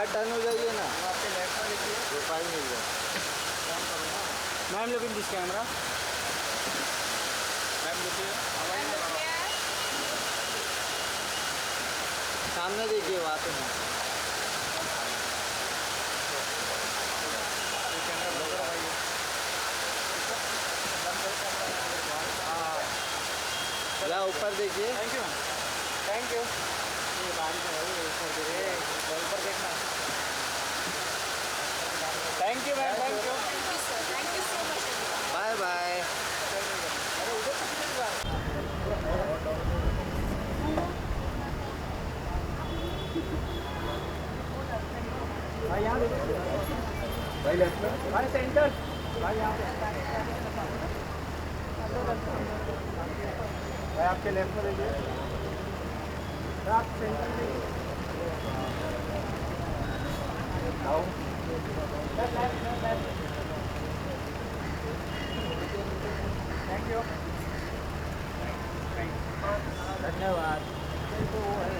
यहाँ टर्न हो जाइए ना, आपके लेफ्ट में लिखिए प्रोफाइल मिल जाए। Ma'am look in this camera. Ma'am लुकिए। सामने देखिए वहाँ पे ना। या ऊपर देखिए। Thank you thank you. ये बारिश है ऊपर देखना। Thank you ma'am thank you. Thank you so much. Bye bye. भाई यहाँ देखिए। भाई लेफ्ट में। भाई सेंटर। भाई यहाँ पे। भाई आपके लेफ्ट में देखिए। भाई आप सेंटर में देखिए। आओ। Thank you. धन्यवाद।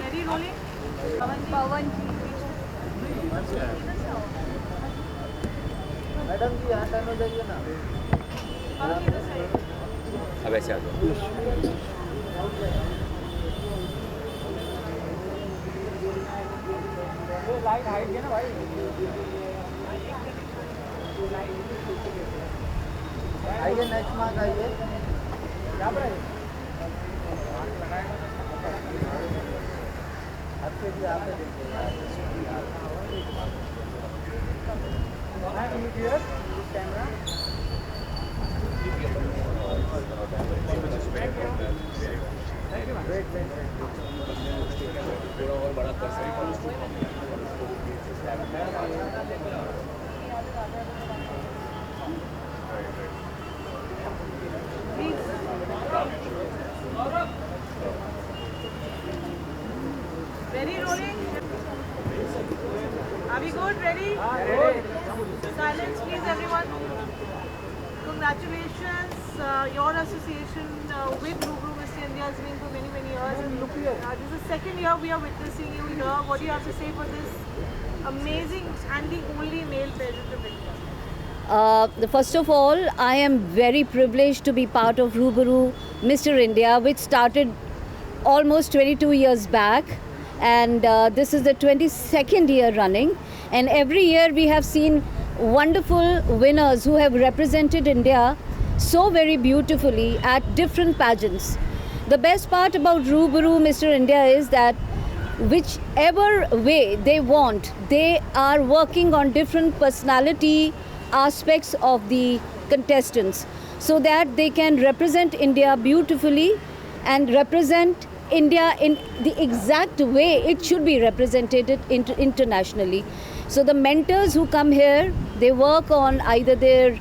Ready rolling? Pawan ji. Madam ji यहाँ टर्न हो जाइए ना। Pawan ji, this side. अब ऐसे आ जाओ। ये लाइट हाइट है ना भाई। आइए नेक्स्ट मार्क आइए। क्या पर है? आपके भी यहाँ पे देखिए। Can you clear this camera? Thank you, ma'am. थोड़ा और बड़ा कर सकते Ready rolling? Are we good? Ready? Ready. Silence, please, everyone. Congratulations. Your association with Rubru Mr. India has been for many, many years. And this is the second year we are witnessing you here. What do you have to say for this amazing and the only male pageant of India? First of all, I am very privileged to be part of Ruburu Mr. India, which started almost 22 years back, and this is the 22nd year running. And every year we have seen wonderful winners who have represented India so very beautifully at different pageants. The best part about Ruburu Mr. India is that whichever way they want, they are working on different personality aspects of the contestants so that they can represent India beautifully and represent India in the exact way it should be represented internationally. So the mentors who come here, they work on either their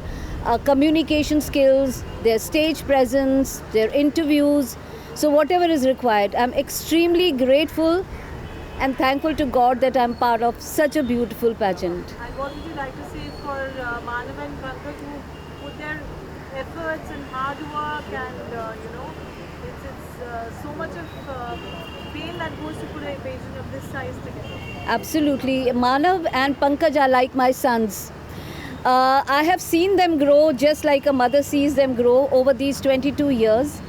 communication skills, their stage presence, their interviews, so whatever is required. I'm extremely grateful and thankful to God that I'm part of such a beautiful pageant. And what would you like to say for Manav and Pankaj who put their efforts and hard work and it's so much of pain that goes to put a pageant of this size together? Absolutely. Manav and Pankaj are like my sons. I have seen them grow just like a mother sees them grow over these 22 years.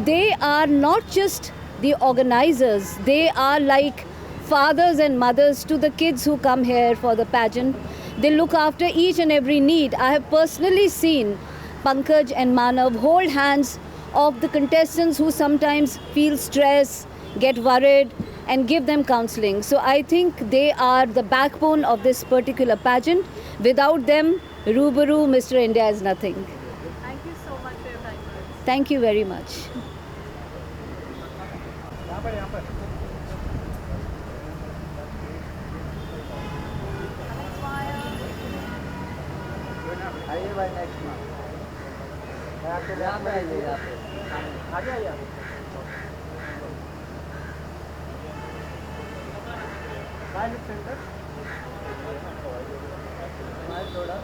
They are not just the organizers, they are like fathers and mothers to the kids who come here for the pageant. They look after each and every need. I have personally seen Pankaj and Manav hold hands of the contestants who sometimes feel stress, get worried, and give them counseling. So I think they are the backbone of this particular pageant. Without them, Ruburu Mr. India is nothing. Thank you so much for your kind words. Thank you very much. यहाँ पर आइए भाई next mark. आपके यहाँ पे आइए। यहाँ पे आगे आइए। Right centre. थोड़ा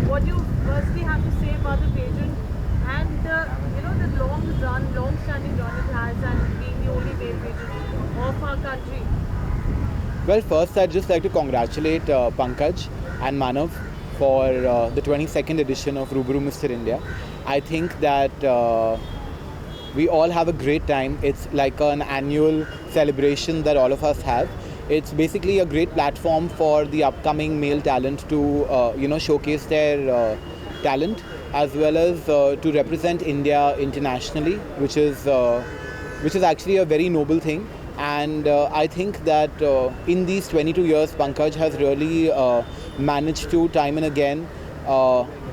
What do you firstly have outstanding run it has and being the only male pageant of our country? Well, first I'd just like to congratulate Pankaj and Manav for the 22nd edition of Rubaru Mr. India. I think that we all have a great time. It's like an annual celebration that all of us have. It's basically a great platform for the upcoming male talent to showcase their talent, as well as to represent India internationally, which is actually a very noble thing. And I think that in these 22 years, Pankaj has really managed to time and again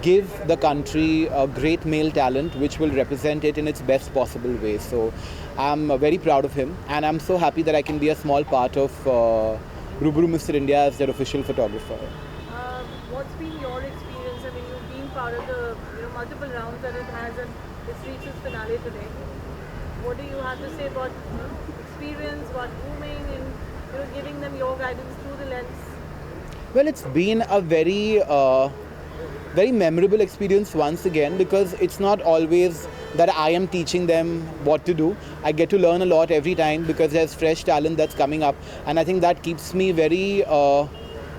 give the country a great male talent which will represent it in its best possible way. So I'm very proud of him, and I'm so happy that I can be a small part of Rubaru Mr. India as their official photographer. What's been your experience? I mean, you've been part of the multiple rounds that it has, and it's reached its finale today. What do you have to say about experience, about grooming, and giving them your guidance through the lens? Well, it's been a very memorable experience once again, because it's not always that I am teaching them what to do. I get to learn a lot every time because there's fresh talent that's coming up, and I think that keeps me very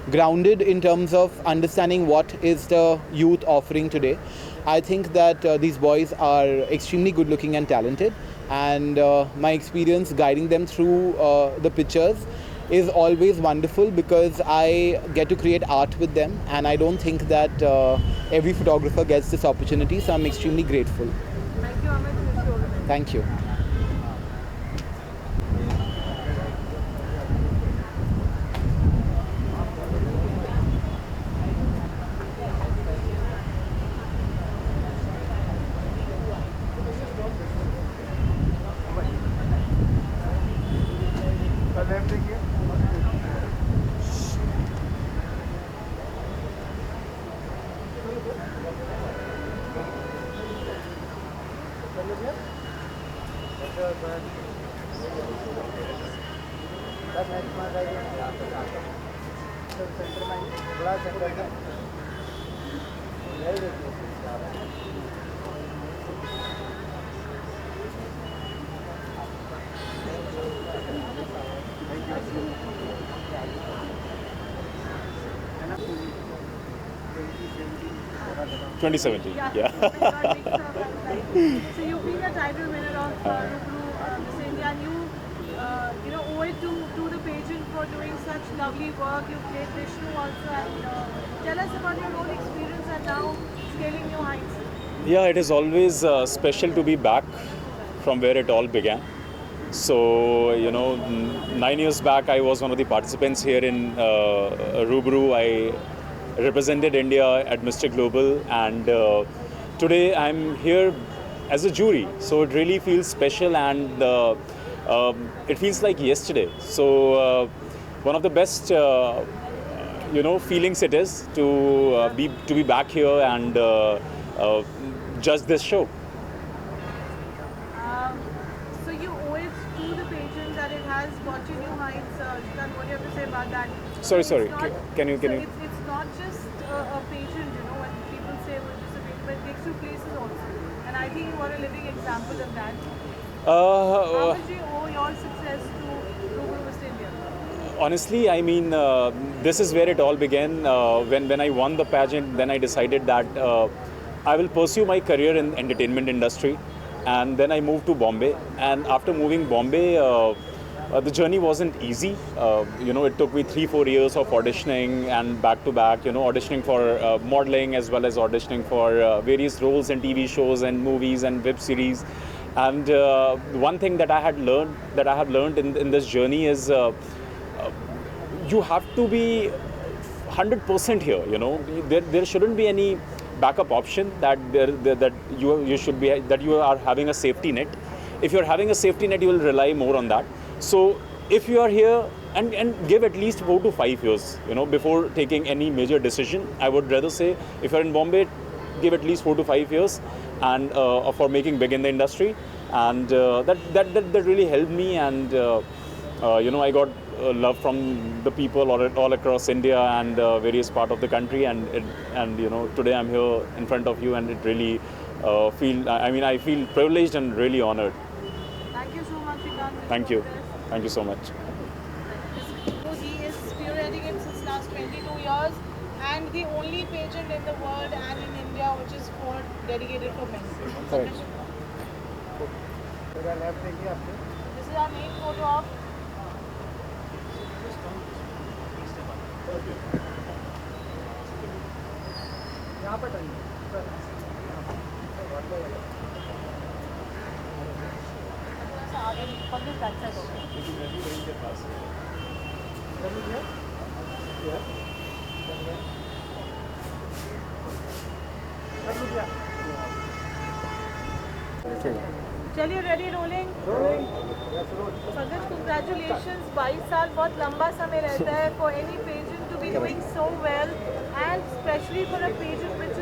grounded in terms of understanding what is the youth offering today. I think that these boys are extremely good looking and talented, and my experience guiding them through the pictures is always wonderful because I get to create art with them, and I don't think that every photographer gets this opportunity, so I'm extremely grateful. Thank you, Amit. Wish you all the best. Thank you. Yeah. 2017. Yeah. So you've been a title winner of Rubaru Miss India, and you owe it to the pageant for doing such lovely work. You played Vishnu also, and tell us about your own experience and now scaling new heights. Yeah, it is always special to be back from where it all began. So, 9 years back, I was one of the participants here in Rubaru. I represented India at Mr. Global, and today I'm here as a jury. So it really feels special, and it feels like yesterday. So one of the best, feelings it is to be back here and judge this show. So you owe it to the pageant that it has got you new heights. Shrikant, what do you have to say about that? Sorry. Can you? It's not just a pageant, when people say well, just a pageant, but it takes you places also. And I think you are a living example of that. How would you owe your success to Rubaru Mr. India? Honestly, I mean, this is where it all began. When I won the pageant, then I decided that I will pursue my career in entertainment industry. And then I moved to Bombay. And after moving Bombay, the journey wasn't easy. It took me 3-4 years of auditioning and back-to-back, auditioning for modeling as well as auditioning for various roles in TV shows and movies and web series. And one thing that I have learned in this journey is you have to be 100% here. There shouldn't be any backup option that you are having a safety net. If you're having a safety net, you will rely more on that. So if you are here and give at least 4 to 5 years, before taking any major decision, I would rather say if you're in Bombay, give at least 4 to 5 years and for making big in the industry, and that really helped me, and I got love from the people all across India and various part of the country, and today I'm here in front of you, and it really I feel privileged and really honored. luck. Thank you. Thank you so much. So he is spearheading it since last 22 years and the only pageant in the world and in India which is dedicated for men. Correct. मेरा left देखिए आपको This is our main photo op. यहाँ पर टंगी थोड़ा सा आगे पकड़ बैक साइड होगा. चलिए रेडी रोलिंग. Pankaj, congratulations. 22 साल बहुत लंबा समय रहता है for any pageant to be doing so well and especially for a pageant which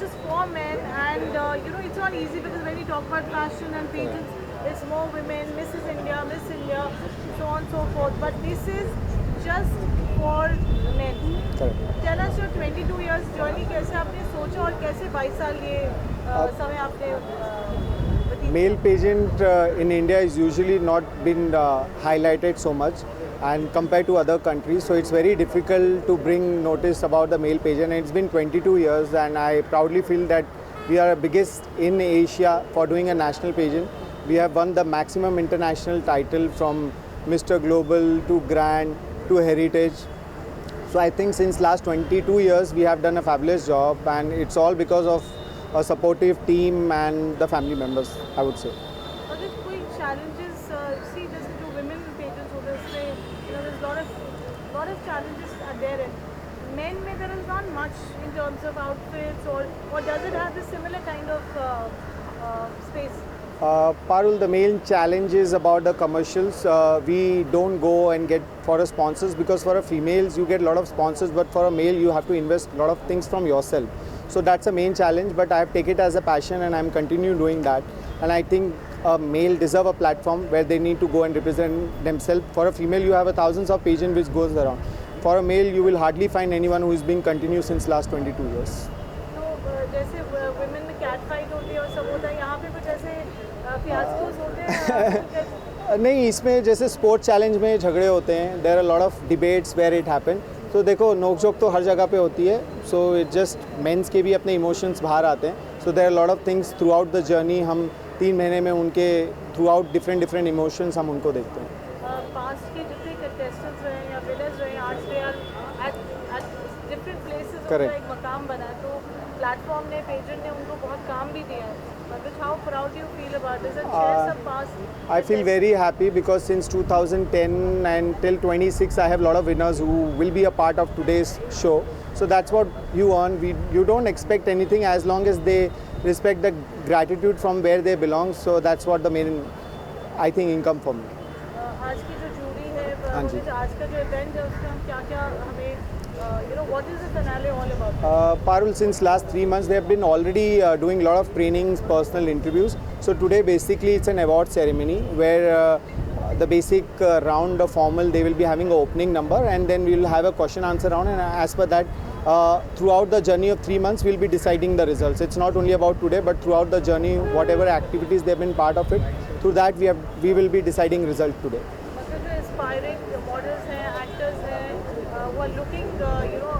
is for men and you know it's not easy because when we talk about fashion and pageants it's more women, Mrs. India, Miss India, so on and so forth, but this is just for men. Correct. Tell us your 22 years journey कैसे आपने सोचा और कैसे 22 साल ये समय आपने व्यतीत Male pageant in India is usually not been highlighted so much and compared to other countries, so it's very difficult to bring notice about the male pageant. And it's been 22 years and I proudly feel that we are biggest in Asia for doing a national pageant. We have won the maximum international title from Mr. Global to Grand to Heritage. So I think since last 22 years we have done a fabulous job and it's all because of a supportive team and the family members, I would say. अगर कोई challenges see जैसे जो women pages होते हैं उसमें you know there's lot of challenges are there. Men में there is not much in terms of outfits or does it have the similar kind of space? Parul, the main challenge is about the commercials. We don't go and get for a sponsors because for a females you get a lot of sponsors, but for a male you have to invest a lot of things from yourself. So that's a main challenge, but I have taken it as a passion and I'm continue doing that. And I think a male deserve a platform where they need to go and represent themselves. For a female you have thousands of pageant which goes around. For a male you will hardly find anyone who is being continuous since last 22 years. तो जैसे women में cat fight होती है और सब होता है यहाँ पे कुछ ऐसे fiascos होते हैं. नहीं, इसमें जैसे स्पोर्ट्स चैलेंज में झगड़े होते हैं, there are lot of debates where it happen. तो देखो नोक झोंक तो हर जगह पे होती है, सो इट जस्ट मेंस के भी अपने इमोशंस बाहर आते हैं. So there are lot of things throughout the journey. हम 3 महीने में उनके थ्रू आउट डिफरेंट इमोशंस हम उनको देखते हैं. पास्ट के जितने कंटेस्टेंट्स रहे या विनर्स रहे आज they are at different places उनका Correct. एक मकाम बना है. तो प्लेटफॉर्म ने पेजेंट ने उनको बहुत काम भी दिया है. Pankaj, how proud do you feel about this and share some past? I feel very happy because since 2010 and till 26 I have a lot of winners who will be a part of today's show. So that's what you earn. You don't expect anything as long as they respect the gratitude from where they belong. So that's what the main, I think, income for me. आज की जो jury है हाँ जी. आज का जो event है उसमें हम क्या हमें what is the finale all about? Parul, since last 3 months they have been already doing a lot of trainings, personal interviews. So today basically it's an award ceremony where the basic round of formal they will be having an opening number and then we will have a question answer round, and as per that throughout the journey of 3 months we'll be deciding the results. It's not only about today but throughout the journey whatever activities they have been part of it, through that we will be deciding result today. मतलब जो inspiring models हैं, actors हैं, वो are looking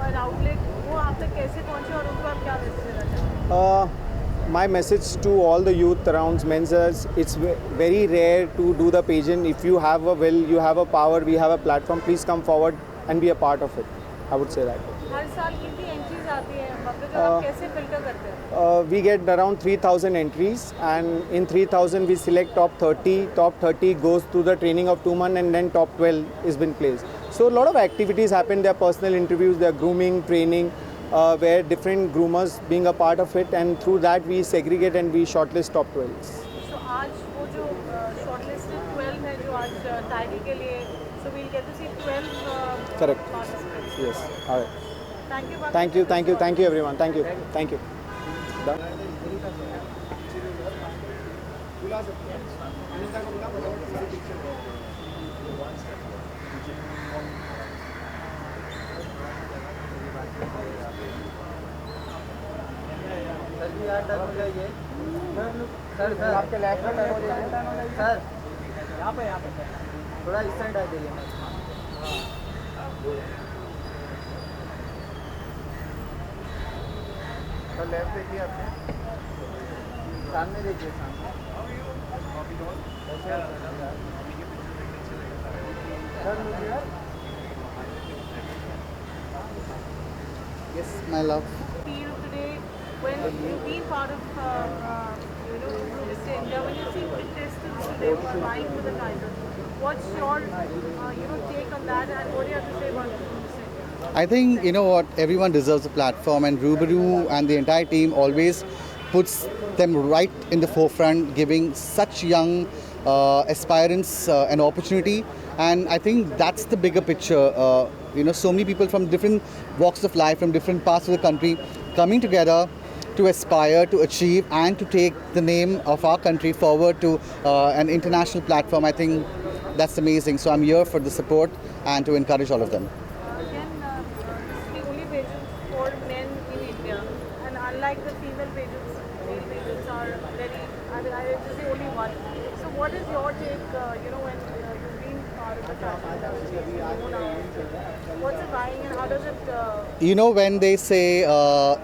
an outlet, वो आप तक कैसे पहुँचे और उनको आप क्या मैसेज देना चाहते हैं? My message to all the youth around men's is it's very rare to do the pageant. If you have a will, you have a power, we have a platform, please come forward and be a part of it. I would say that. हर साल कितनी entries आती हैं मतलब जो आप कैसे filter करते हैं? We get around 3,000 entries and in 3,000 we select top 30. Top 30 goes through the training of 2 months and then top 12 is been placed. So a lot of activities happen. There are personal interviews, there are grooming, training, where different groomers being a part of it, and through that we segregate and we shortlist top 12. So आज वो जो shortlisted 12 है जो आज title के लिए, so we'll get to see 12 Correct. participants. Yes. All right. Thank you. Thank you everyone. Thank you. Done. Sir आपके left में सर थोड़ा इस साइड आ जाइए। तो लेफ्ट देखिए आपने, सामने देखिए, सामने। Yes, my love. Feel today when you've been part of Mr. India, when you see contestants today who are vying for the title, what's your take on that, and what do you have to say about Mr. India? I think, you know what, everyone deserves a platform, and Rubaru and the entire team always puts them right in the forefront, giving such young aspirants an opportunity. And I think that's the bigger picture. So many people from different walks of life, from different parts of the country, coming together to aspire, to achieve, and to take the name of our country forward to an international platform. I think that's amazing. So I'm here for the support and to encourage all of them. Again, this is the only pageant for men in India, and unlike the female pageants, male pageants are very, this is the only one. So what is your take, when you've been part of the fashion industry, what's it buying and how does it... When they say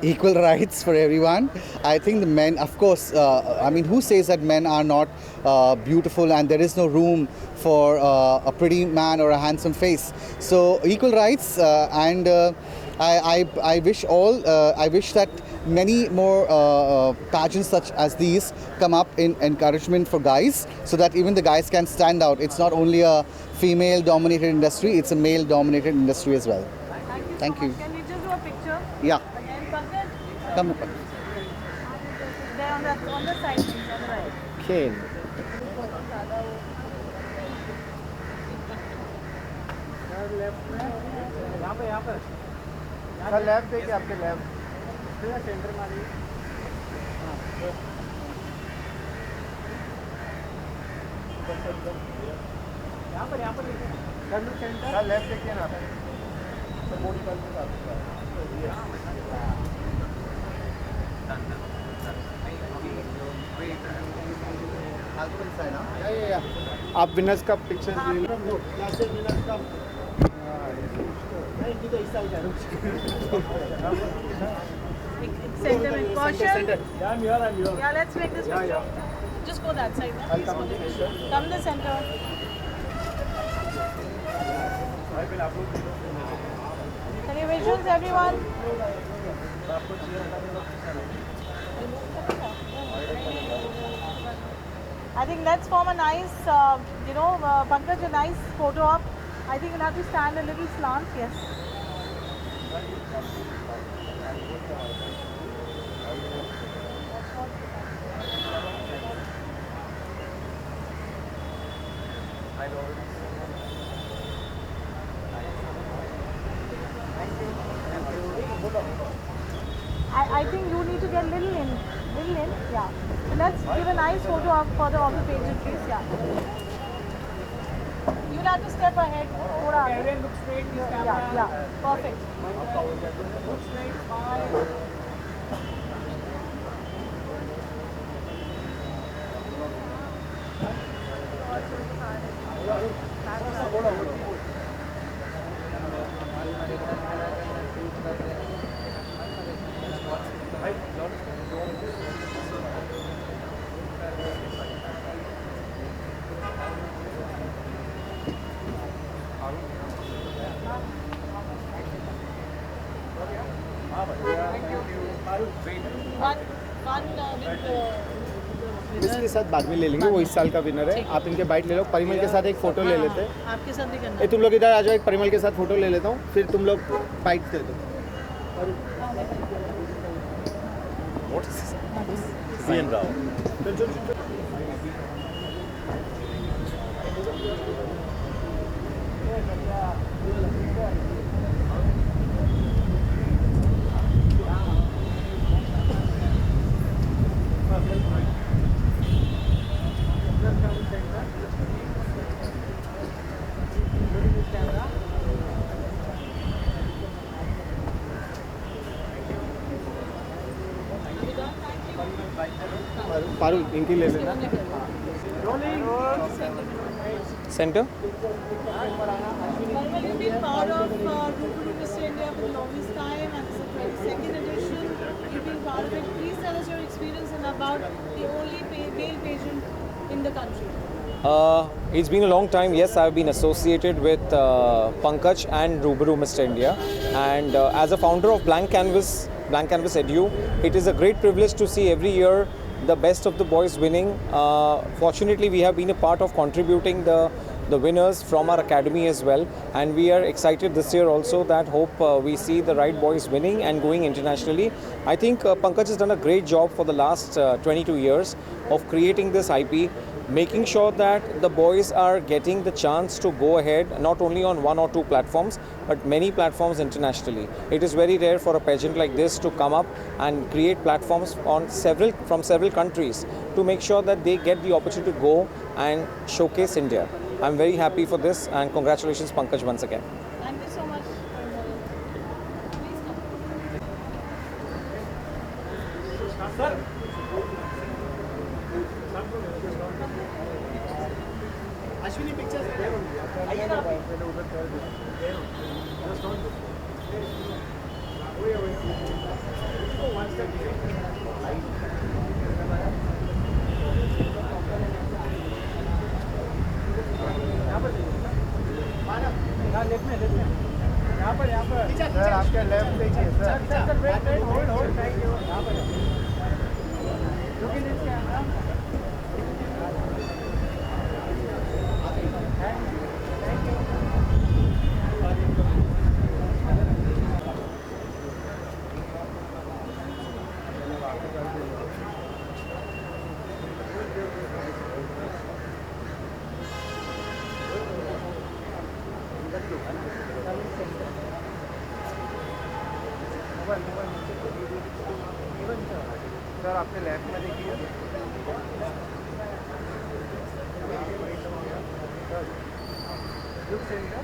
equal rights for everyone, I think the men, of course, who says that men are not beautiful and there is no room for a pretty man or a handsome face? So equal rights, and I wish that many more pageants such as these come up in encouragement for guys, so that even the guys can stand out. It's not only a female-dominated industry; it's a male-dominated industry as well. Thank you so Thank you. much. Can we just do a picture? Yeah, Again, Pankaj? come up. There on the side, please, on the right. Okay. Sir left देखिए, आपके left centre में आ जाइए। यहाँ पर sir left देखिए ना, आप winners का picture Center. Yeah, let's make this picture. Just go that side. Now. Please go there. Come the center. Can you visuals, everyone? I think let's form a nice, Pankaj, a nice photo op. I think you'll have to stand a little slant, yes. I think you need to get little in, yeah. So let's give a nice photo of the pageant, please, yeah. You'll have to step ahead. Look straight, yeah, perfect. Look straight, smile. इसके साथ बाद में ले लेंगे, वो इस साल का विनर है। आप इनके बाइट ले लो, परिमल के साथ एक फोटो ले लेते हैं। आपके साथ भी करना। तुम लोग इधर आ जाओ, एक परिमल के साथ फोटो ले लेता हूँ, फिर तुम लोग बाइट दे दो। पारुल इनकी ले लेना। Center. Well, you've been part of Ruburu Mr. India for the longest time, and it's the 22nd edition. You've been part of it. Please tell us your experience and about the only male pageant in the country. It's been a long time. Yes, I've been associated with Pankaj and Ruburu Mr. India, and as a founder of Blank Canvas Edu, it is a great privilege to see every year the best of the boys winning. Fortunately, we have been a part of contributing the winners from our academy as well, and we are excited this year also that hope we see the right boys winning and going internationally. I think Pankaj has done a great job for the last 22 years of creating this IP, making sure that the boys are getting the chance to go ahead not only on one or two platforms but many platforms internationally. It is very rare for a pageant like this to come up and create platforms on from several countries to make sure that they get the opportunity to go and showcase India. I'm very happy for this, and congratulations Pankaj once again. Thank you so much for involving. Please come. Sir आपके left देखिए sir hold thank you यहाँ पर sir आपके left में देखिए look centre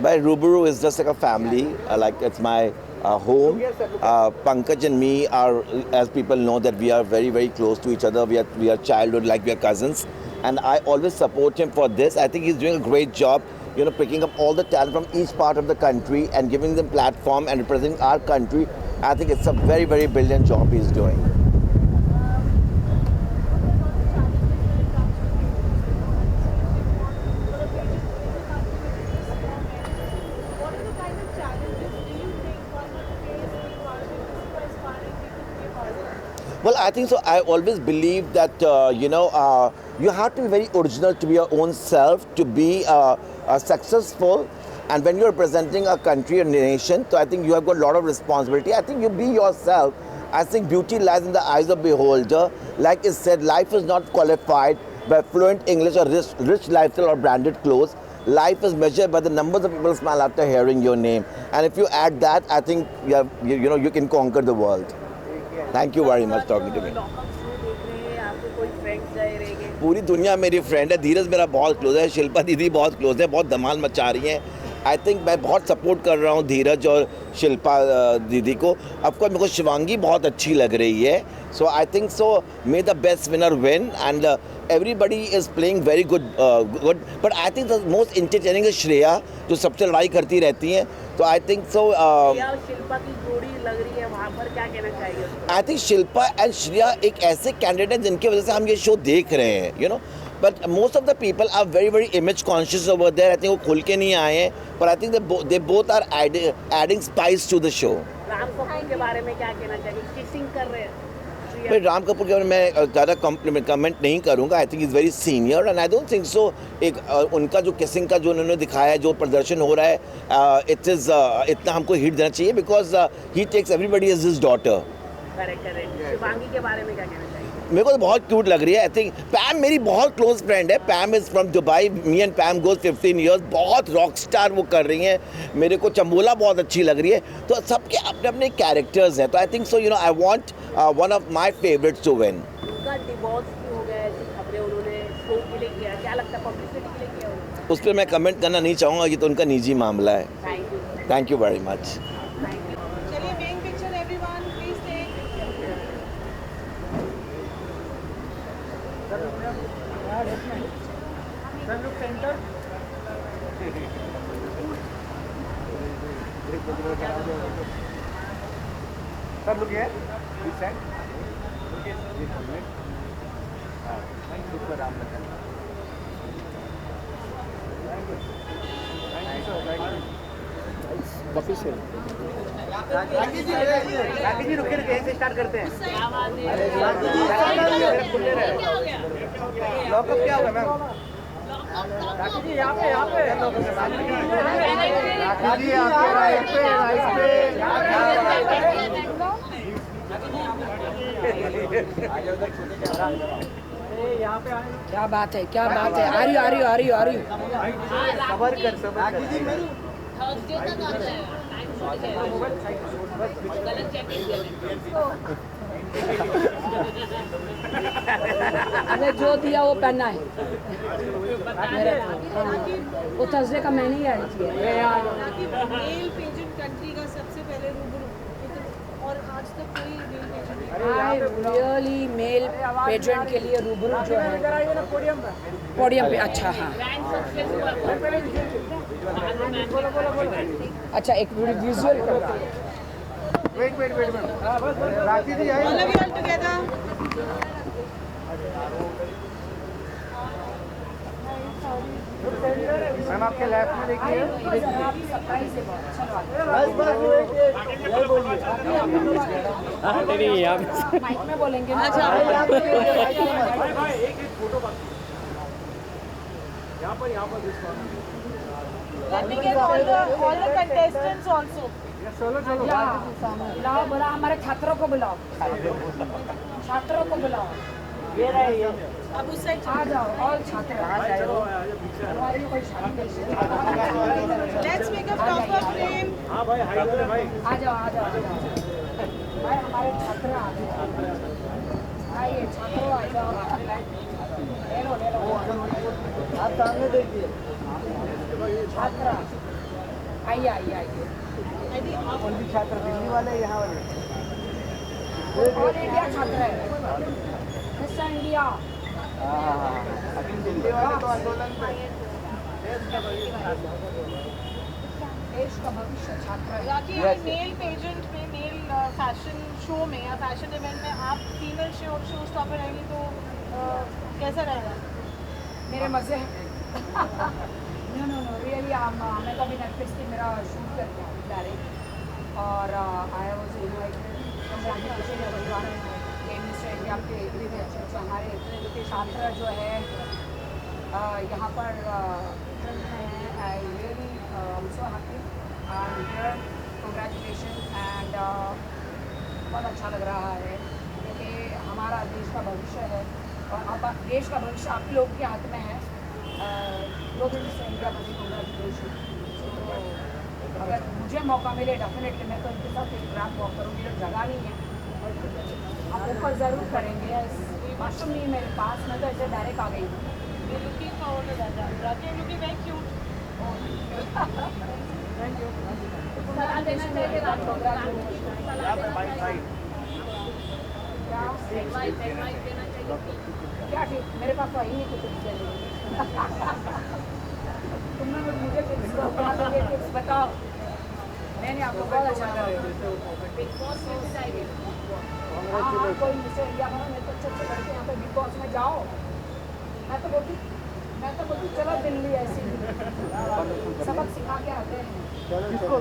But Ruburu is just like a family, like it's my home. Pankaj and me are, as people know, that we are very, very close to each other. We are childhood, like we are cousins. And I always support him for this. I think he's doing a great job, you know, picking up all the talent from each part of the country and giving them platform and representing our country. I think it's a very, very brilliant job he's doing. Well, I think so. I always believe that, you have to be very original to be your own self, to be successful. And when you're representing a country or nation, so I think you have got a lot of responsibility. I think you be yourself. I think beauty lies in the eyes of the beholder. Like it said, life is not qualified by fluent English or rich lifestyle or branded clothes. Life is measured by the numbers of people smile after hearing your name. And if you add that, I think you can conquer the world. Thank you very much talking to me. पूरी दुनिया मेरी friend है. धीरज मेरा बहुत close है, शिल्पा दीदी बहुत close है, बहुत धमाल मचा रही हैं. आई थिंक मैं बहुत सपोर्ट कर रहा हूँ धीरज और शिल्पा दीदी को. ऑफकोर्स मेरे को शिवांगी बहुत अच्छी लग रही है. So I think so may the best winner win and everybody is playing very good, but I think the most entertaining is Shreya, जो सबसे लड़ाई करती रहती हैं. So I think so. Shilpa की जोड़ी लग रही है वहाँ पर, क्या कहना चाहिए? I think Shilpa and Shreya एक ऐसे कैंडिडेट हैं जिनकी वजह से हम ये शो देख रहे हैं, you know. But most of the people are very image conscious over there. I think वो खुल के नहीं आए हैं, but I think they both are adding spice to the show. Ram Kapoor के बारे में क्या कहना चाहिए? किसिंग कर रहे हैं. भाई राम कपूर के बारे में मैं ज़्यादा कमेंट नहीं करूँगा. I think is very senior and I don't think so. एक उनका जो किसिंग का जो उन्होंने दिखाया है, जो प्रदर्शन हो रहा है, इतना हमको हिट देना चाहिए because he takes everybody as his daughter. Correct. Shivangi के बारे में क्या कहना चाहिए? मेरे को तो बहुत क्यूट लग रही है. आई थिंक पैम मेरी बहुत क्लोज फ्रेंड है. Pam is from Dubai. Me and Pam goes 15 years. बहुत रॉक स्टार वो कर रही हैं. मेरे को चंबोला बहुत अच्छी लग रही है. तो सबके अपने अपने कैरेक्टर्स हैं. तो I think so you know I want one of my favourites to win. उनका डिवोर्स क्यों हो गया? ऐसी खबरें उन्होंने शो के लिए किया. क्या लगता है पब्लिसिटी के लिए किया? उस पर मैं कमेंट करना नहीं चाहूँगा. ये तो उनका निजी मामला है. Thank you very much. चलिए main picture everyone please take. Sir, look here. This side. Rakesh ji रुके यहीं से स्टार्ट करते हैं. लॉकअप क्या होगा मैम? राकेश जी यहाँ पे राकेश जी आपके राइट पे क्या बात है, क्या बात है. आ रही हो. सबर कर. अरे जो दिया वो पहनना है मेरे को. वो थर्सडे का मैंने ही ऐड किया. मेल पेजेंट कंट्री का सबसे पहले रूबरू, और आज तक कोई मेल पेजेंट नहीं. आई रियली मेल पेजेंट के लिए रूबरू जो है पोडियम पे. अच्छा हाँ, अच्छा एक विजुअल वेट राकेश जी आइए. All of you all together. Ma'am आपके लेफ्ट में देखिए. नहीं माइक में बोलेंगे ना. Let me get all the contestants also. बुलाओ हमारे छात्रों को बुलाओ. अब उस साइड आ जाओ. ऑल छात्र Let's make a proper frame. आ जाओ. भाई हमारे छात्र आ गए. आइए छात्रों, आ जाओ. ले लो आप सामने देखिए. छात्र आइए. कौन सी छात्र? दिल्ली वाले यहाँ वाले? ऑल इंडिया छात्र है. Miss India. अभी दिल्ली वाले तो आंदोलन पे. देश का भविष्य छात्र है. राखी, मेल पेजेंट में, मेल फैशन शो में या फैशन इवेंट में आप फीमेल शो स्टॉपर रहेंगी तो कैसा रहेगा? मेरे मज़े हैं. नो रियली मैं तो अभी नेटफ्लिक्स की मेरा शूट करके आऊँ डायरेक्ट. और I was invited from minister India के हमारे छात्र जो है यहाँ पर हैं. I really so happy. Congratulation and बहुत अच्छा लग रहा है क्योंकि हमारा देश का भविष्य है और अब देश का भविष्य आप लोगों के हाथ में है. लोग इंडिया को भी कंग्रेचुलेशन. अगर मुझे मौका मिले डेफिनेटली मैं तो इनके साथ एक रैप वॉक करूँगी. जगह नहीं है, आप ऊपर ज़रूर करेंगे. माशरूम नहीं मेरे पास, मैं तो ऐसे डायरेक्ट आ गई हूँ. Looking forward to that. Rakhੀ, looking very cute. Thank you. सलाह देना चाहिए आपको. बाय. क्या एडवाइस देना चाहिए. क्या ठीक, मेरे पास तो आई नहीं कुछ तुमने मुझे टिप्स बताओ। मैंने आपको बहुत अच्छा लगा। हाँ, कोई मिस्टर इंडिया बना, मैं तो अच्छे लड़के यहाँ पे बिग बॉस में जाओ। मैं तो बोलती चलो दिल्ली ऐसी सबक सिखा के आते हैं। किसको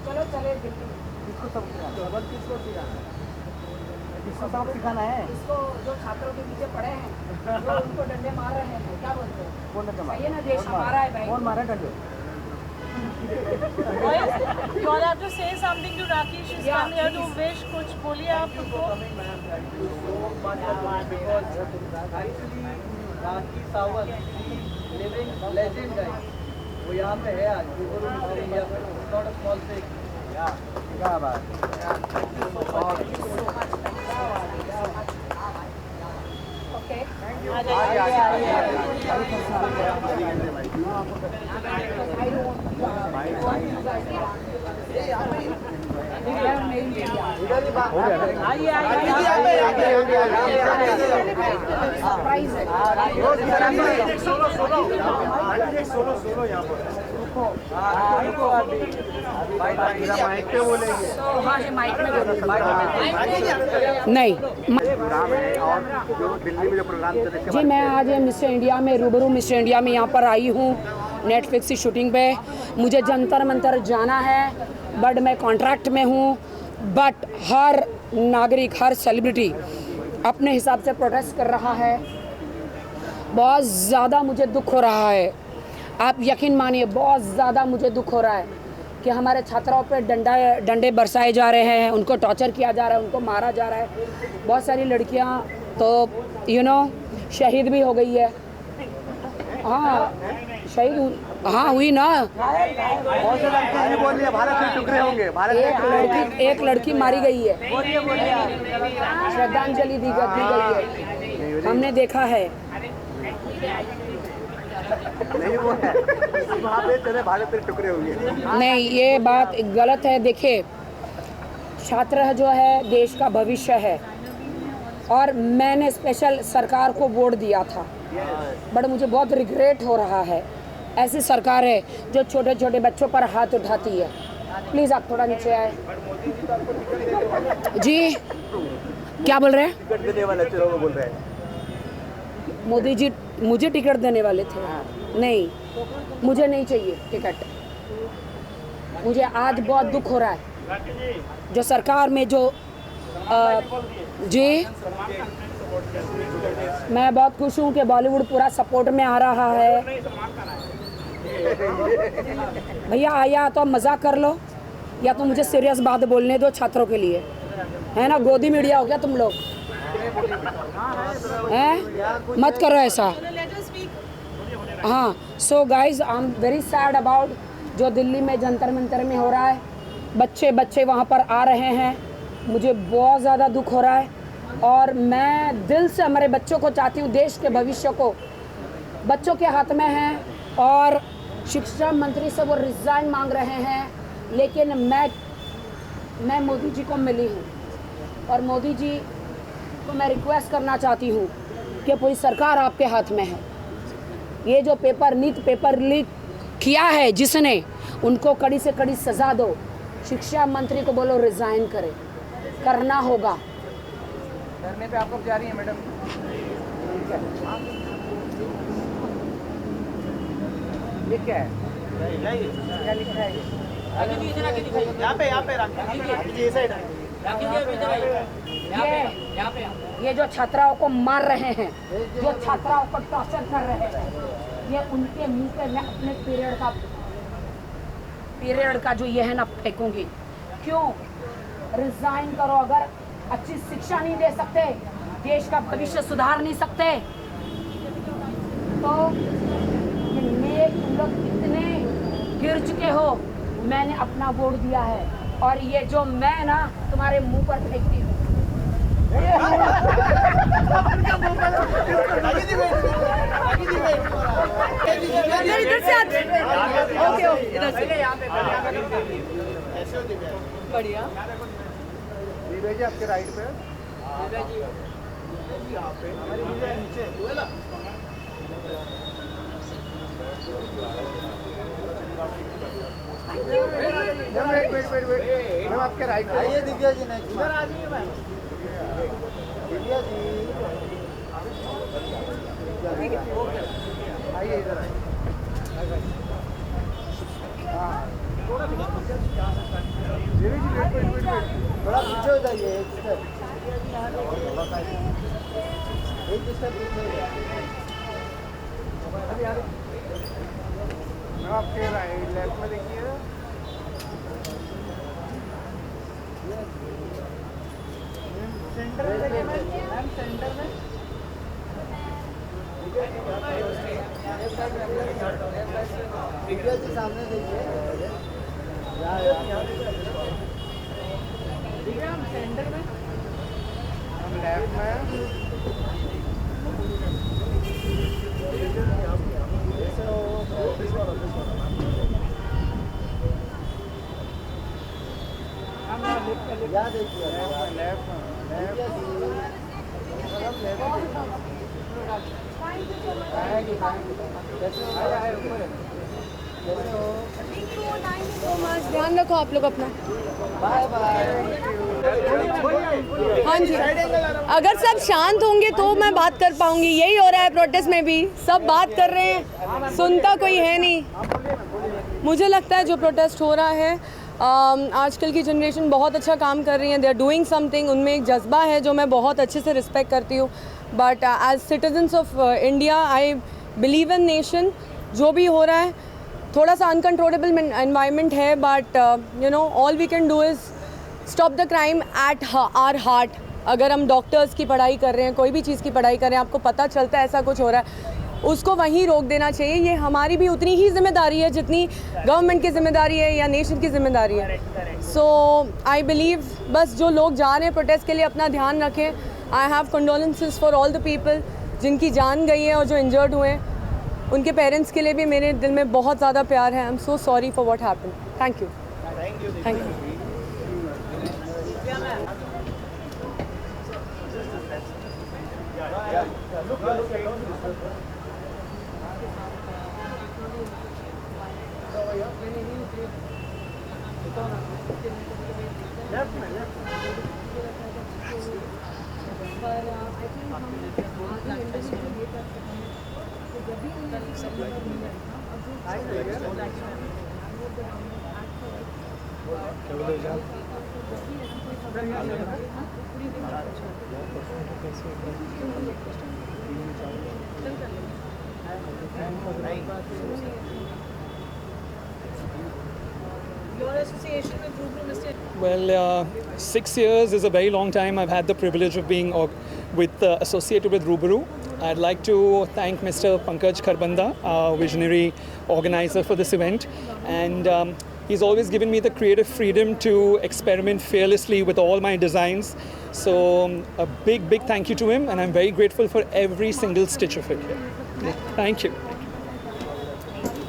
चलो चले दिल्ली। किसको सबक सिखाना है? इसको जो छात्रों के पीछे पड़े हैं, जो उनको डंडे मार रहे हैं, क्या बोलते हैं? ये ना देश हमारा है भाई। कौन मारा डंडे? You all have to say something to Rakhi. She's come here to wish. कुछ बोलिए आप उनको. राखी सावंत, लिविंग लेजेंड है, वो यहाँ पे है आज रूबरू मिस्टर इंडिया पे। Not a small thing. क्या बात। ओके। नहीं जी, मैं आज मिस्टर इंडिया में रूबरू मिस्टर इंडिया में यहाँ पर आई हूँ नेटफ्लिक्स की शूटिंग पे। मुझे जंतर मंतर जाना है, बट मैं कॉन्ट्रैक्ट में हूँ। बट हर नागरिक, हर सेलिब्रिटी अपने हिसाब से प्रोटेस्ट कर रहा है। बहुत ज़्यादा मुझे दुख हो रहा है, आप यकीन मानिए, बहुत ज़्यादा मुझे दुख हो रहा है कि हमारे छात्राओं पे डंडे बरसाए जा रहे हैं, उनको टॉर्चर किया जा रहा है, उनको मारा जा रहा है। बहुत सारी लड़कियां तो शहीद भी हो गई है। हाँ, शहीद हाँ हुई ना। एक लड़की मारी गई है, श्रद्धांजलि दी गई है, हमने देखा है। नहीं, ये बात गलत है। देखिए, छात्र जो है देश का भविष्य है, और मैंने स्पेशल सरकार को वोट दिया था, बट मुझे बहुत रिग्रेट हो रहा है। ऐसी सरकार है जो छोटे छोटे बच्चों पर हाथ उठाती है। प्लीज़ आप थोड़ा नीचे आए। जी क्या बोल रहे हैं? टिकट देने वाले बोल रहे हैं मोदी जी मुझे टिकट देने वाले थे। नहीं, मुझे नहीं चाहिए टिकट। मुझे आज बहुत दुख हो रहा है जो सरकार में जो जी, मैं बहुत खुश हूँ कि बॉलीवुड पूरा सपोर्ट में आ रहा है। भैया या तो मजाक कर लो, या तो मुझे सीरियस बात बोलने दो छात्रों के लिए, है ना। गोदी मीडिया हो गया तुम लोग, हैं? मत करो ऐसा। हाँ, so guys, I am very sad about जो दिल्ली में जंतर मंतर में हो रहा है। बच्चे वहाँ पर आ रहे हैं, मुझे बहुत ज़्यादा दुख हो रहा है। और मैं दिल से हमारे बच्चों को चाहती हूँ, देश के भविष्य को बच्चों के हाथ में है। और शिक्षा मंत्री से वो रिज़ाइन मांग रहे हैं, लेकिन मैं मोदी जी को मिली हूँ, और मोदी जी को मैं रिक्वेस्ट करना चाहती हूँ कि पूरी सरकार आपके हाथ में है। ये जो पेपर लीक किया है जिसने, उनको कड़ी से कड़ी सज़ा दो। शिक्षा मंत्री को बोलो रिज़ाइन करे, करना होगा। धरने पे आप लोग जा रही हैं मैडम? ये क्या है? क्या लिखा है? यहाँ पे ये जो छात्राओं को मार रहे हैं, जो छात्राओं को टॉर्चर कर रहे हैं, ये उनके मुंह पे मैं अपने पीरियड का जो ये है ना फेंकूंगी। क्यों? रिजाइन करो। अगर अच्छी शिक्षा नहीं दे सकते, देश का भविष्य सुधार नहीं सकते, तो तुम लोग कितने गिर चुके हो। मैंने अपना वोट दिया है, और ये जो मैं ना तुम्हारे मुंह पर फेंकती हूँ। इधर से आते। ओके, इधर से। बढ़िया। आपके राइट पे मैम आपके राइट आइए दिव्या जी नेक्स्ट इधर आ जाइए मैम दिव्या जी आइए इधर आइए थोड़ा पीछे हो जाइए एक स्टेप पीछे मैम आपके राइट लेफ्ट में देखिए सेंटर में देखिए मैम सेंटर में दिव्या जी सामने देखिए दिव्या हम सेंटर में हम लेफ्ट में या देखिए लेफ्ट ध्यान रखो आप लोग अपना। हाँ जी, अगर सब शांत होंगे तो मैं बात कर पाऊंगी। यही हो रहा है प्रोटेस्ट में भी, सब बात कर रहे हैं, सुनता कोई है नहीं। मुझे लगता है जो प्रोटेस्ट हो रहा है, आजकल की जनरेशन बहुत अच्छा काम कर रही है, दे आर डूइंग समथिंग, उनमें एक जज्बा है जो मैं बहुत अच्छे से रिस्पेक्ट करती हूँ। But as citizens of India I believe in nation. जो भी हो रहा है थोड़ा सा अनकंट्रोलेबल एनवायरनमेंट है, but you know all we can do is stop the crime at our heart. अगर हम डॉक्टर्स की पढ़ाई कर रहे हैं, कोई भी चीज़ की पढ़ाई कर रहे हैं, आपको पता चलता है ऐसा कुछ हो रहा है, उसको वहीं रोक देना चाहिए। ये हमारी भी उतनी ही जिम्मेदारी है जितनी गवर्नमेंट की जिम्मेदारी है या नेशन की जिम्मेदारी है। सो आई बिलीव बस जो लोग जा रहे हैं प्रोटेस्ट के लिए अपना ध्यान रखें। I have condolences for all the people जिनकी जान गई है और जो इंजर्ड हुए हैं, उनके पेरेंट्स के लिए भी मेरे दिल में बहुत ज़्यादा प्यार है। I am so sorry for what happened. Thank you. Thank you. Your association with Rubru, Mr. Well, 6 years is a very long time. I've had the privilege of being associated with Rubru. I'd like to thank Mr. Pankaj Kharbanda, our visionary organizer for this event. And he's always given me the creative freedom to experiment fearlessly with all my designs. So a big, big thank you to him. And I'm very grateful for every single stitch of it. Thank you.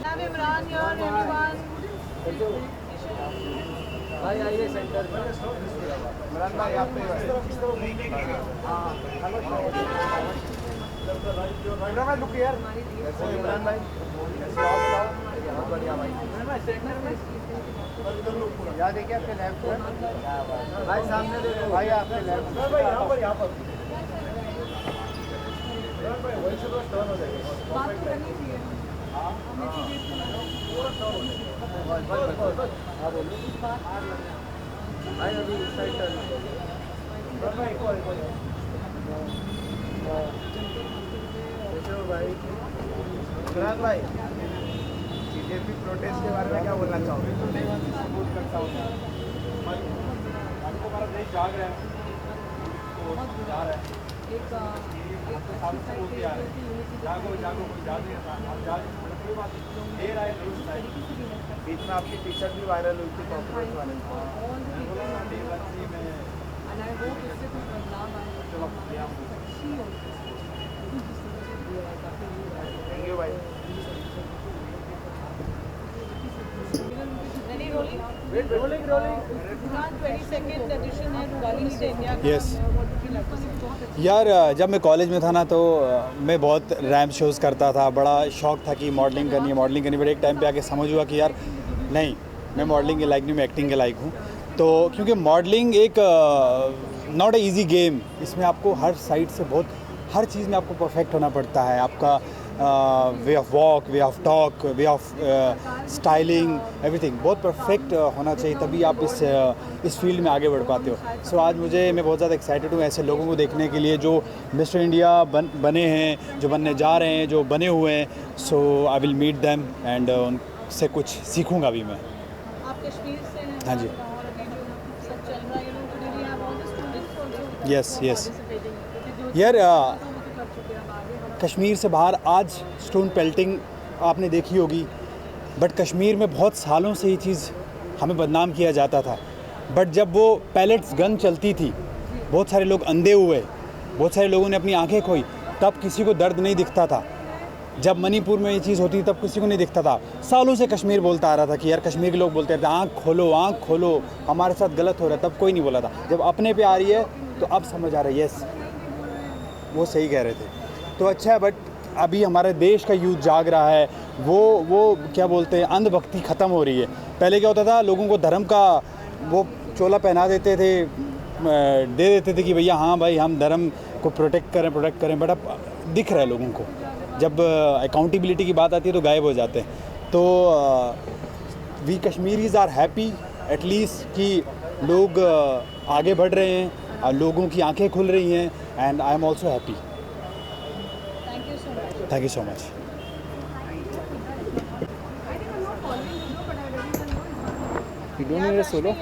Have Imran here, everyone. भाई आइए centre में। इमरान भाई आप पे इमरान भाई look here. Imran भाई बहुत बढ़िया भाई। याद देखिए आपके लेफ्ट में भाई, सामने देखो भाई, आपके लेफ्ट भाई, यहाँ पर वही से तो टर्न हो जाएगा। बात करनी चाहिए। हाँ बोलिए भाई, अभी इस साइड टर्न भाई इमरान भाई, बीजेपी प्रोटेस्ट के बारे में क्या बोलना चाहोगे? सपोर्ट करता हूँ, हमारा देश जाग रहा है, जा रहा है, जागो जागो, कोई जाग नहीं रहा, कोई बात नहीं, देर आए दुरुस्त आए। बीच में आपकी टी शर्ट भी वायरल हुई थी कॉर्पोरेट वाले में। थैंक यू भाई। 22nd edition है रूबरू मिस्टर इंडिया का. Yes. What would you like to say? यार जब मैं कॉलेज में था ना तो मैं बहुत रैम्प शोज़ करता था, बड़ा शौक था कि मॉडलिंग करनी बट एक टाइम पे आके समझ हुआ कि यार नहीं, मैं मॉडलिंग के लायक नहीं, मैं एक्टिंग के लायक हूँ. तो क्योंकि मॉडलिंग एक नॉट ए ईजी गेम, इसमें आपको हर साइड से हर चीज़ में आपको परफेक्ट होना पड़ता है. आपका way of walk, way of talk, way of styling, everything बहुत परफेक्ट होना चाहिए, तभी आप इस फील्ड में आगे बढ़ पाते हो. सो आज मैं बहुत ज़्यादा एक्साइटेड हूँ ऐसे लोगों को देखने के लिए जो मिस्टर इंडिया बने हैं, जो बनने जा रहे हैं, जो बने हुए हैं. So I will meet them and उनसे कुछ सीखूँगा भी मैं. आप कश्मीर से हैं. हाँ जी. और अभी जो सब चल रहा है, you know, today we have all the students also Yes. participating. यार कर चुके हैं हम आगे. कश्मीर से बाहर आज स्टोन पेल्टिंग आपने देखी होगी, बट कश्मीर में बहुत सालों से ये चीज़ हमें बदनाम किया जाता था. बट जब वो पैलेट्स गन चलती थी, बहुत सारे लोग अंधे हुए, बहुत सारे लोगों ने अपनी आंखें खोई, तब किसी को दर्द नहीं दिखता था. जब मणिपुर में ये चीज़ होती तब किसी को नहीं दिखता था. सालों से कश्मीर बोलता आ रहा था कि यार कश्मीर के लोग बोलते थे आँख खोलो, हमारे साथ गलत हो रहा है, तब कोई नहीं बोला था. जब अपने पे आ रही है तो अब समझ आ रहा है, यस वो सही कह रहे थे. तो अच्छा है, बट अभी हमारे देश का यूथ जाग रहा है. वो क्या बोलते हैं, अंधभक्ति ख़त्म हो रही है. पहले क्या होता था, लोगों को धर्म का वो चोला पहना देते थे, दे देते थे कि भैया हाँ भाई हम धर्म को प्रोटेक्ट करें, बट अब दिख रहा है लोगों को. जब अकाउंटेबिलिटी की बात आती है तो गायब हो जाते हैं. तो we Kashmiris are happy at least कि लोग आगे बढ़ रहे हैं, लोगों की आंखें खुल रही हैं, and I am also happy. Thank you so much. You don't need a solo?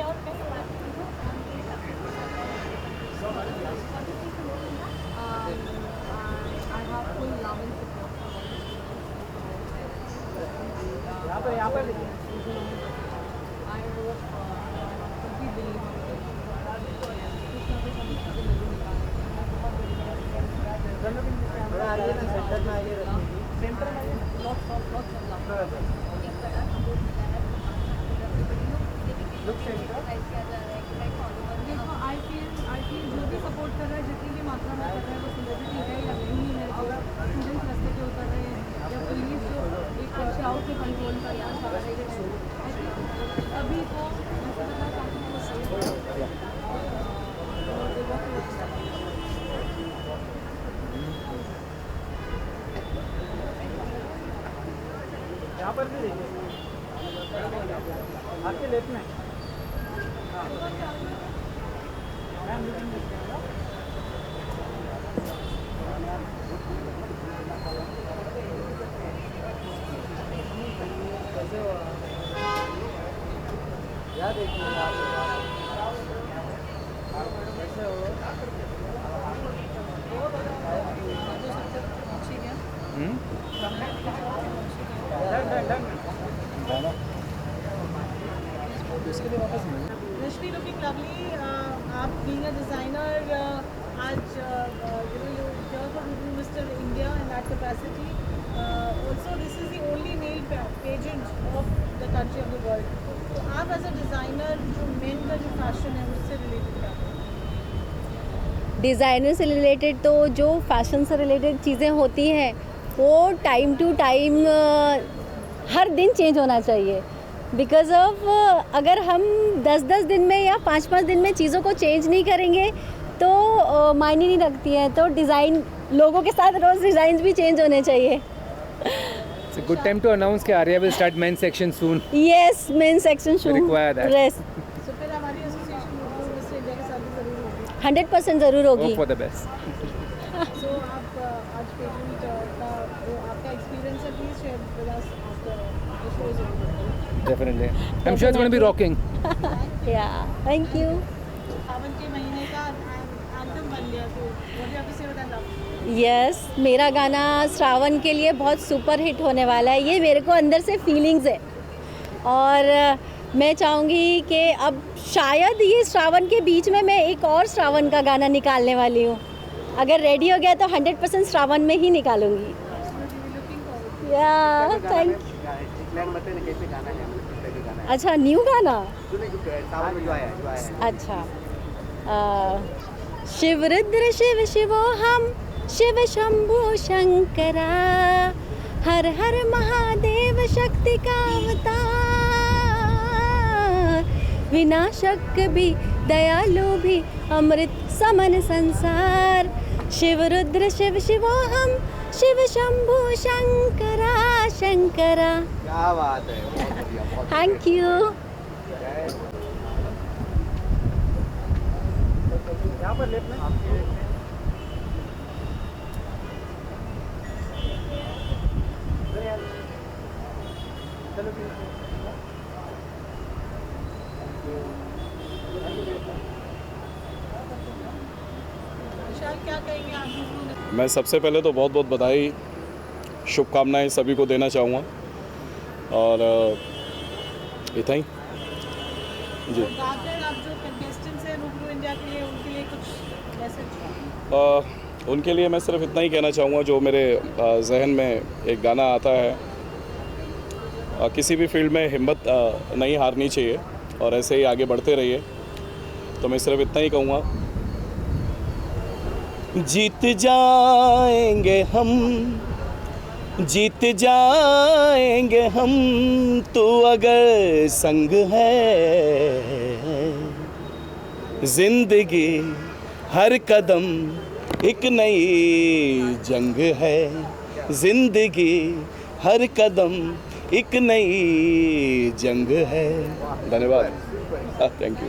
I feel जो भी सपोर्ट कर रहा है, जितनी भी मात्रा में कर रहा है, वो सेलिब्रिटी है या नहीं है, जो स्टूडेंट्स रास्ते पे उतर रहे हैं, या पुलिस जो एक क्राउड के कंट्रोल का याद कर रही है, सभी को ऐसा लगता है ताकि वो सही हो. यहाँ पर भी देखिए आपके लेफ्ट में क्या देखिए Rashmi looking lovely. आप being a designer, आज you're here for Mr. India in that capacity. Also, this is the only male pageant of the country of the world. तो आप as a designer जो men का जो fashion है उससे related क्या? डिज़ाइनर से रिलेटेड तो जो फैशन से रिलेटेड चीज़ें होती हैं वो टाइम टू टाइम हर दिन चेंज होना चाहिए. बिकॉज़ ऑफ अगर हम 10-10 दिन में या 5-5 दिन में चीज़ों को चेंज नहीं करेंगे तो मायने नहीं रखती हैं. तो डिज़ाइन लोगों के साथ रोज़ डिज़ाइन भी चेंज होने चाहिए. It's a good time to announce कि Arya will start men's section soon. Yes, men's section soon. Require that. Yes. So फिर हमारी association Mr. India के साथ भी ज़रूर होगी. 100% ज़रूर होगी. Hope for the best. So आप आज पेजेंट का जो आपका एक्सपीरियंस है please share with us after the show is over. Definitely. I'm sure it's going to be rocking. Yeah, thank you. सावन के महीने का एंथम बन गया. तो व्हाट यू हैव टू से विद लव. यस, मेरा गाना श्रावण के लिए बहुत सुपर हिट होने वाला है. ये मेरे को अंदर से फीलिंग्स है और मैं चाहूँगी कि अब शायद ये श्रावण के बीच में मैं एक और श्रावण का गाना निकालने वाली हूँ. अगर रेडी हो गया तो 100% श्रावण में ही निकालूंगी. या थैंक यू. अच्छा न्यू गाना जो आया अच्छा शिव रुद्र शिव शिवो हम शिव शंभु शंकरा हर हर महादेव शक्ति का अवतार विनाशक भी दयालु भी अमृत समन संसार शिव रुद्र शिव शिवो हम शिव शंभु शंकरा शंकरा। क्या बात है, थैंक यू। यहाँ पर लेफ्ट में चलो विशाल क्या कहेंगे आप? मैं सबसे पहले तो बहुत बहुत बधाई शुभकामनाएं सभी को देना चाहूँगा और इतना ही जी। आप जो कंटेस्टेंट्स हैं रूबरू इंडिया के लिए, उनके लिए कुछ मैसेज? उनके लिए मैं सिर्फ इतना ही कहना चाहूँगा, जो मेरे जहन में एक गाना आता है, किसी भी फील्ड में हिम्मत नहीं हारनी चाहिए और ऐसे ही आगे बढ़ते रहिए। तो मैं सिर्फ इतना ही कहूँगा, जीत जाएंगे हम, जीत जाएंगे हम, तू अगर संग है। जिंदगी हर कदम एक नई जंग है, जिंदगी हर कदम एक नई जंग है। धन्यवाद, थैंक यू।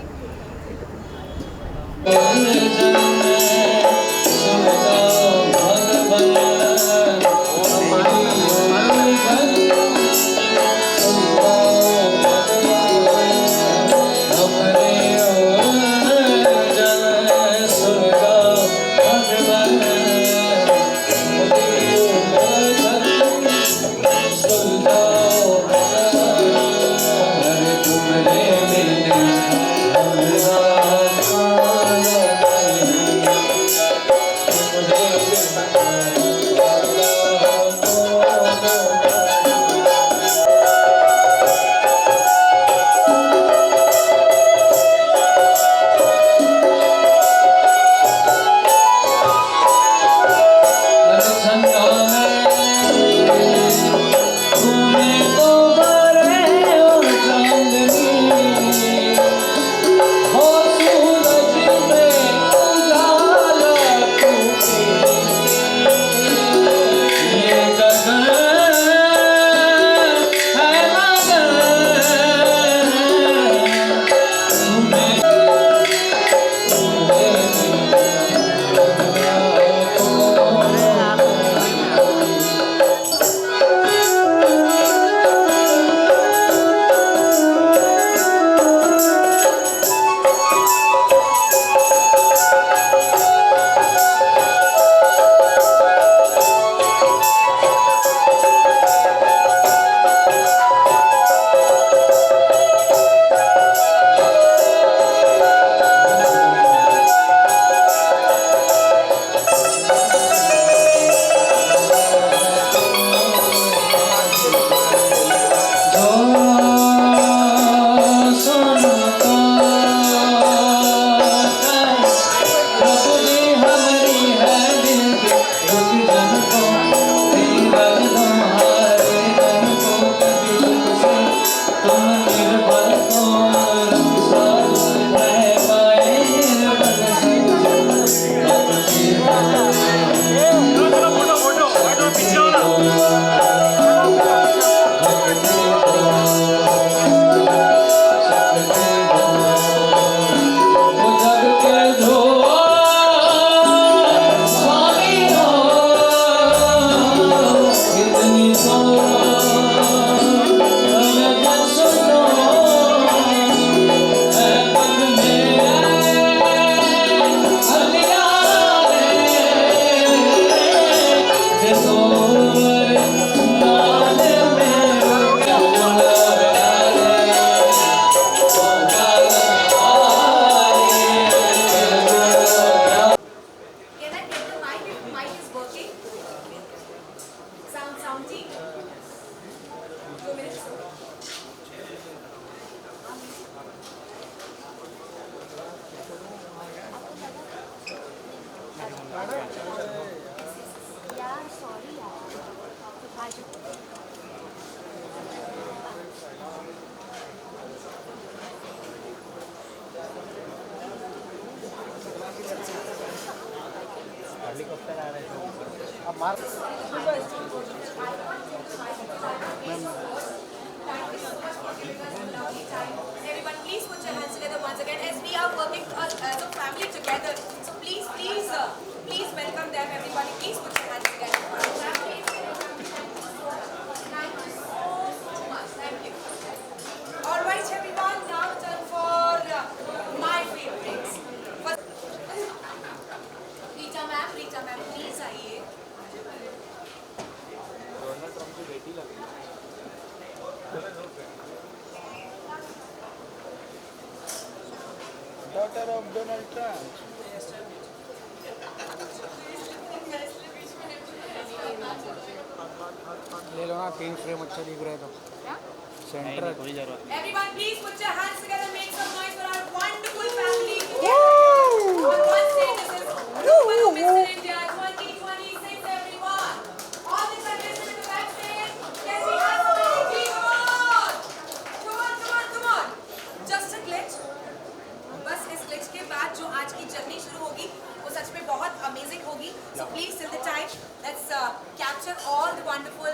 2 minutes. यार सॉरी यार हेलीकॉप्टर आ रहे हैं अब मार Everyone, please put your hands together once again as we are working as a family together. So please welcome them. Everybody, please put your hands together. Thank you so much. Thank you. All right, everyone. Now time for my favorites. Rita ma'am, please आइए. Donald Trump की बेटी लग रही है. Daughter of Donald Trump. ले लो ना 3 frame अच्छे दिख रहे तो सेंटर कोई जरूरत Everyone, please put your hands together. Make some noise for our wonderful family. On one stage, this is Ruburu Mr. India 2026. Everyone, all the contestants in the backstage. Can we have some energy? Come on. Just a glitch. बस इस glitch के बाद जो आज की journey शुरू होगी वो सच में बहुत amazing होगी. So please till the time, let's capture all the wonderful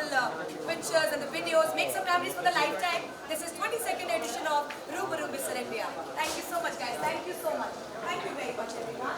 pictures and the videos. Make some memories for the lifetime. This is 22nd edition of Ruburu Mr. India. Thank you so much, guys. Thank you so much. Thank you very much, everyone.